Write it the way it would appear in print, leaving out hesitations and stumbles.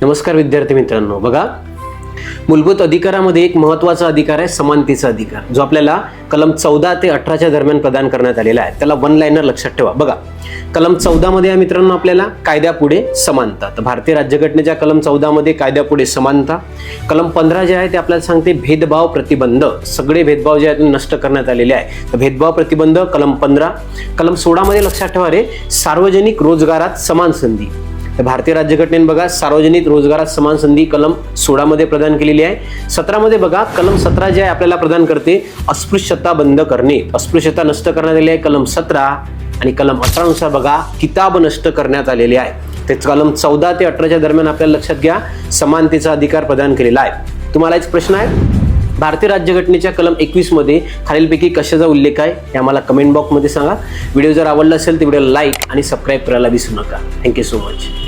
नमस्कार विद्यार्थी मित्रांनो, बघा मूलभूत अधिकारामध्ये एक महत्त्वाचा अधिकार आहे समानतेचा अधिकार, जो आपल्याला कलम 14 ते 18च्या दरम्यान प्रदान करण्यात आलेला आहे. त्याला वन लाईनर लक्षात ठेवा. बघा कलम 14 मध्ये आहे मित्रांनो आपल्याला कायद्यापुढे समानता. तर भारतीय राज्यघटनेच्या कलम 14 मध्ये कायद्यापुढे समानता. कलम 15 जे आहे ते आपल्याला सांगते भेदभाव प्रतिबंध. सगळे भेदभाव जे आहेत नष्ट करण्यात आलेले आहे. तर भेदभाव प्रतिबंध कलम 15. कलम 16 मध्ये लक्षात ठेवा रे सार्वजनिक रोजगारात समान संधी. तर भारतीय राज्यघटनेने बघा सार्वजनिक रोजगारात समान संधी कलम 16 मध्ये प्रदान केलेली आहे. 17 मध्ये बघा कलम 17 जे आहे आपल्याला प्रदान करते अस्पृश्यता बंद करणे. अस्पृश्यता नष्ट करण्यात आलेली आहे कलम 17. आणि कलम 18 नुसार बघा किताब नष्ट करण्यात आलेले आहे. ते कलम 14 ते 18च्या दरम्यान आपल्याला लक्षात घ्या समानतेचा अधिकार प्रदान केलेला आहे. तुम्हाला एक प्रश्न आहे, भारतीय राज्यघटनेच्या कलम 21 मध्ये खालीलपैकी कशाचा उल्लेख आहे हे आम्हाला कमेंट बॉक्समध्ये सांगा. व्हिडिओ जर आवडला असेल तर व्हिडिओला लाईक आणि सबस्क्राईब करायला विसरू नका. Thank you so much.